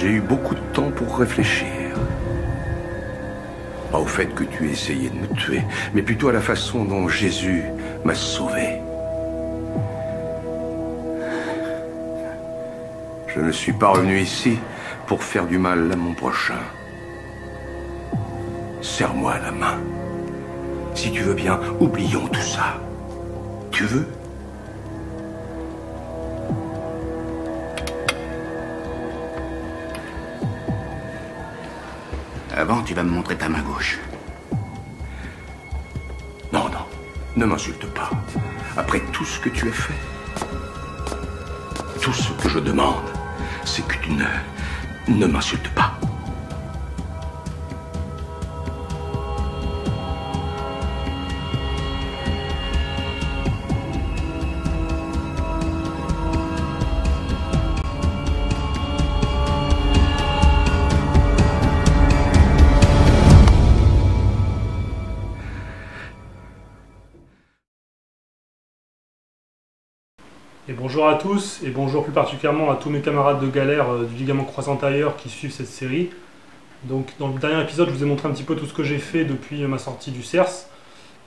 J'ai eu beaucoup de temps pour réfléchir. Pas au fait que tu aies essayé de me tuer, mais plutôt à la façon dont Jésus m'a sauvé. Je ne suis pas revenu ici pour faire du mal à mon prochain. Serre-moi la main. Si tu veux bien, oublions tout ça. Tu veux ? Avant, tu vas me montrer ta main gauche. Non, non, ne m'insulte pas. Après tout ce que tu as fait, tout ce que je demande, c'est que tu ne m'insultes pas. Et bonjour à tous, et bonjour plus particulièrement à tous mes camarades de galère du ligament croisé antérieur qui suivent cette série. Donc dans le dernier épisode, je vous ai montré un petit peu tout ce que j'ai fait depuis ma sortie du CERS,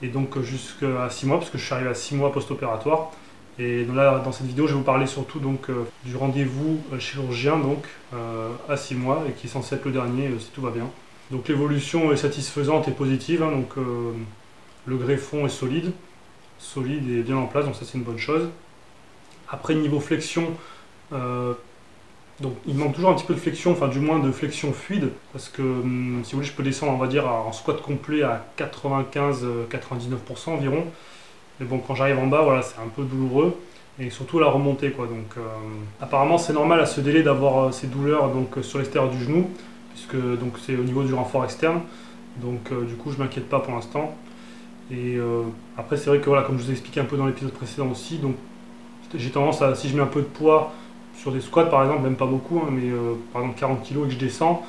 et donc jusqu'à 6 mois, parce que je suis arrivé à 6 mois post-opératoire. Et donc là, dans cette vidéo, je vais vous parler surtout donc, du rendez-vous chirurgien donc, à 6 mois, et qui est censé être le dernier si tout va bien. Donc l'évolution est satisfaisante et positive, hein, donc le greffon est solide et bien en place, donc ça c'est une bonne chose. Après, niveau flexion, donc il manque toujours un petit peu de flexion, enfin du moins de flexion fluide, parce que si vous voulez, je peux descendre, on va dire, en squat complet à 95-99% environ. Mais bon, quand j'arrive en bas, voilà, c'est un peu douloureux, et surtout la remontée, quoi. Donc, apparemment, c'est normal à ce délai d'avoir ces douleurs donc, sur l'extérieur du genou, puisque donc c'est au niveau du renfort externe. Donc, du coup, je m'inquiète pas pour l'instant. Et après, c'est vrai que voilà, comme je vous ai expliqué un peu dans l'épisode précédent aussi, donc j'ai tendance à, si je mets un peu de poids sur des squats par exemple, même pas beaucoup, hein, mais par exemple 40 kg et que je descends,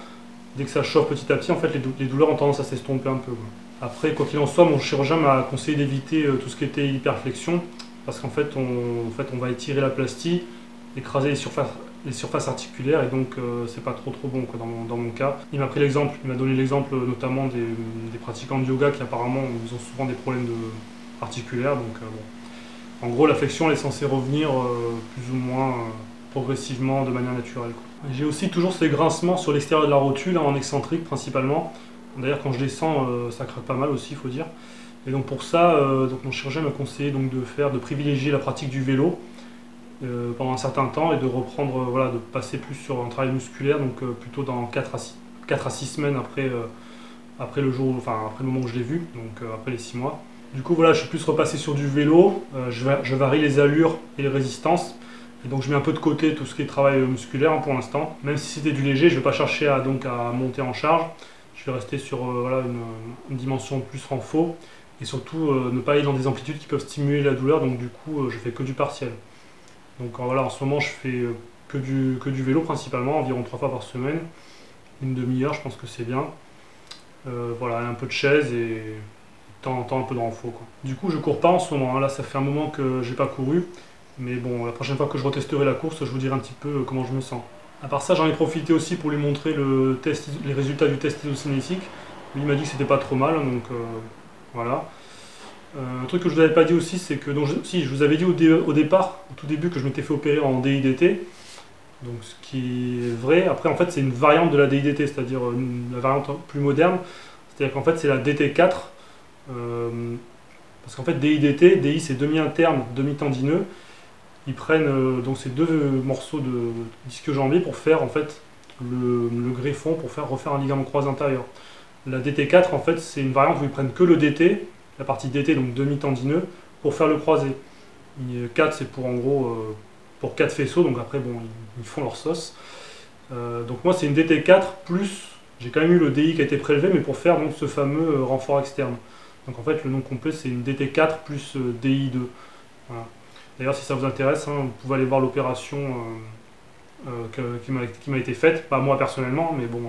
dès que ça chauffe petit à petit, en fait les douleurs ont tendance à s'estomper un peu, quoi. Après, quoi qu'il en soit, mon chirurgien m'a conseillé d'éviter tout ce qui était hyperflexion, parce qu'en fait, on va étirer la plastie, écraser les surfaces articulaires, et donc c'est pas trop bon, quoi, dans mon cas. Il m'a donné l'exemple notamment des pratiquants de yoga qui apparemment ils ont souvent des problèmes articulaires, donc bon. En gros, la flexion elle est censée revenir plus ou moins progressivement de manière naturelle, quoi. J'ai aussi toujours ces grincements sur l'extérieur de la rotule, hein, en excentrique principalement. D'ailleurs, quand je descends, ça craque pas mal aussi, il faut dire. Et donc pour ça, donc mon chirurgien m'a conseillé donc de privilégier la pratique du vélo pendant un certain temps et de reprendre, voilà, de passer plus sur un travail musculaire, donc plutôt dans 4 à 6 semaines après le moment où je l'ai vu, donc après les 6 mois. Du coup, voilà, je suis plus repassé sur du vélo, je varie les allures et les résistances, et donc je mets un peu de côté tout ce qui est travail musculaire, hein, pour l'instant. Même si c'était du léger, je ne vais pas chercher à monter en charge, je vais rester sur voilà, une dimension plus renfort, et surtout ne pas aller dans des amplitudes qui peuvent stimuler la douleur, donc du coup je fais que du partiel. Donc voilà, en ce moment je fais que du vélo principalement, environ 3 fois par semaine, une demi-heure, je pense que c'est bien. Voilà, un peu de chaise et temps un peu de renfort, quoi. Du coup, je cours pas en ce moment, hein. Là, ça fait un moment que j'ai pas couru, mais bon, la prochaine fois que je retesterai la course, je vous dirai un petit peu comment je me sens. À part ça, j'en ai profité aussi pour lui montrer les résultats du test isocinétique. Lui, il m'a dit que c'était pas trop mal, donc voilà. Un truc que je vous avais pas dit aussi, c'est que je vous avais dit au départ, au tout début, que je m'étais fait opérer en DIDT. Donc, ce qui est vrai. Après, en fait, c'est une variante de la DIDT, c'est-à-dire la variante plus moderne. C'est-à-dire qu'en fait, c'est la DT4. Parce qu'en fait DI c'est demi-interne, demi-tendineux. Ils prennent donc ces deux morceaux de ischio-jambier pour faire en fait le greffon, pour refaire un ligament croisé antérieur. La DT4 en fait c'est une variante où ils prennent que le DT, la partie DT donc demi-tendineux, pour faire le croisé. 4 c'est pour en gros pour 4 faisceaux, donc après bon ils font leur sauce. Donc moi c'est une DT4 plus, j'ai quand même eu le DI qui a été prélevé, mais pour faire donc ce fameux renfort externe. Donc en fait le nom complet c'est une DT4 plus DI2. Voilà. D'ailleurs si ça vous intéresse, hein, vous pouvez aller voir l'opération qui m'a été faite, pas moi personnellement, mais bon,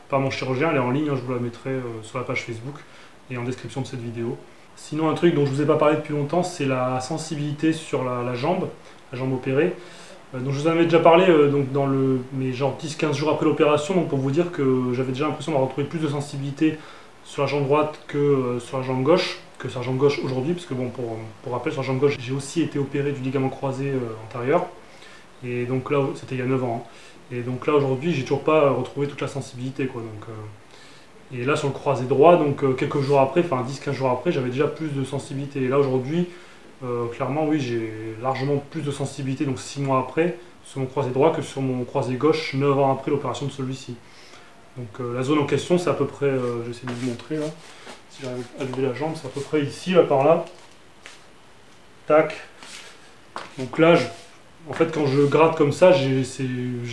par mon chirurgien, elle est en ligne, hein, je vous la mettrai sur la page Facebook et en description de cette vidéo. Sinon un truc dont je ne vous ai pas parlé depuis longtemps, c'est la sensibilité sur la jambe opérée. Donc je vous en avais déjà parlé donc mais genre 10-15 jours après l'opération, donc pour vous dire que j'avais déjà l'impression d'avoir retrouvé plus de sensibilité sur la jambe droite que sur la jambe gauche, aujourd'hui, parce que bon, pour rappel, sur la jambe gauche, j'ai aussi été opéré du ligament croisé antérieur, et donc là, c'était il y a 9 ans, hein. Et donc là, aujourd'hui, j'ai toujours pas retrouvé toute la sensibilité, quoi. Et là, sur le croisé droit, donc quelques jours après, enfin 10-15 jours après, j'avais déjà plus de sensibilité. Et là, aujourd'hui, clairement, oui, j'ai largement plus de sensibilité, donc 6 mois après, sur mon croisé droit que sur mon croisé gauche, 9 ans après l'opération de celui-ci. Donc la zone en question, c'est à peu près, j'essaie de vous montrer là, si j'arrive à lever la jambe, c'est à peu près ici, là, par là. Tac. Donc là, en fait, quand je gratte comme ça, j'ai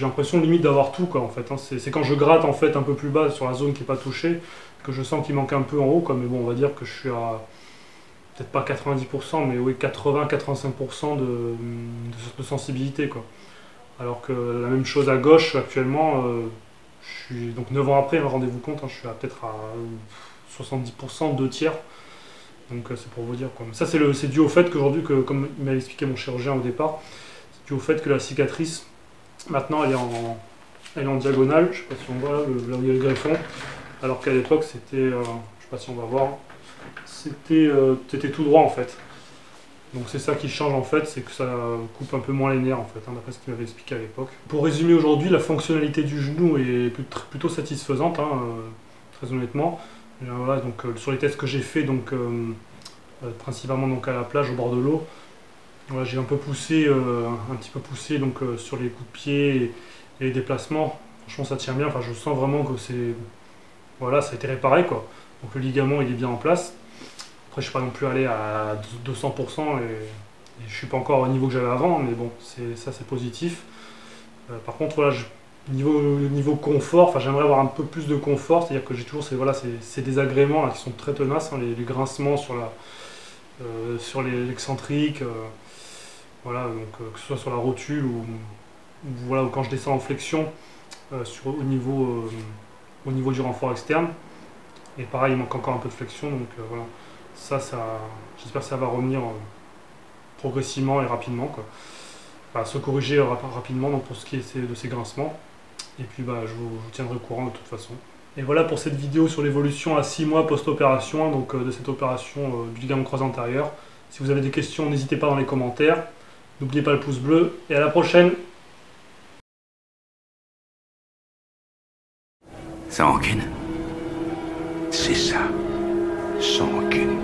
l'impression limite d'avoir tout, quoi, en fait, hein. C'est quand je gratte en fait un peu plus bas sur la zone qui n'est pas touchée, que je sens qu'il manque un peu en haut, quoi. Mais bon, on va dire que je suis à peut-être pas 90%, mais oui 80-85% de sensibilité, quoi. Alors que la même chose à gauche actuellement, je suis donc 9 ans après, hein, rendez-vous compte, hein, je suis peut-être à 70%, 2 tiers. Donc c'est pour vous dire, quoi. Ça c'est dû au fait qu'aujourd'hui, comme il m'avait expliqué mon chirurgien au départ, c'est dû au fait que la cicatrice, maintenant elle est en diagonale, je sais pas si on voit là où il y a le greffon, alors qu'à l'époque c'était, je sais pas si on va voir, c'était tout droit en fait. Donc c'est ça qui change en fait, c'est que ça coupe un peu moins les nerfs en fait, hein, d'après ce qu'il m'avait expliqué à l'époque. Pour résumer aujourd'hui, la fonctionnalité du genou est plutôt satisfaisante, hein, très honnêtement. Et voilà, donc sur les tests que j'ai fait, donc principalement donc à la plage au bord de l'eau, voilà, j'ai un peu poussé, un petit peu poussé donc sur les coups de pied et les déplacements. Franchement ça tient bien, enfin je sens vraiment que voilà, ça a été réparé, quoi. Donc le ligament il est bien en place. Après, je ne suis pas non plus allé à 200% et je ne suis pas encore au niveau que j'avais avant, mais bon, ça c'est positif. Par contre, voilà, niveau confort, enfin, j'aimerais avoir un peu plus de confort, c'est-à-dire que j'ai toujours ces désagréments là, qui sont très tenaces, hein, les grincements sur l'excentrique, voilà, donc, que ce soit sur la rotule voilà, ou quand je descends en flexion au niveau du renfort externe. Et pareil, il manque encore un peu de flexion, donc voilà. J'espère que ça va revenir progressivement et rapidement, quoi. Enfin, se corriger rapidement donc pour ce qui est de ces grincements. Et puis je vous tiendrai au courant de toute façon. Et voilà pour cette vidéo sur l'évolution à 6 mois post-opération, donc de cette opération du ligament croisé antérieur. Si vous avez des questions, n'hésitez pas dans les commentaires. N'oubliez pas le pouce bleu et à la prochaine. Ça rancune? C'est ça, sans rancune.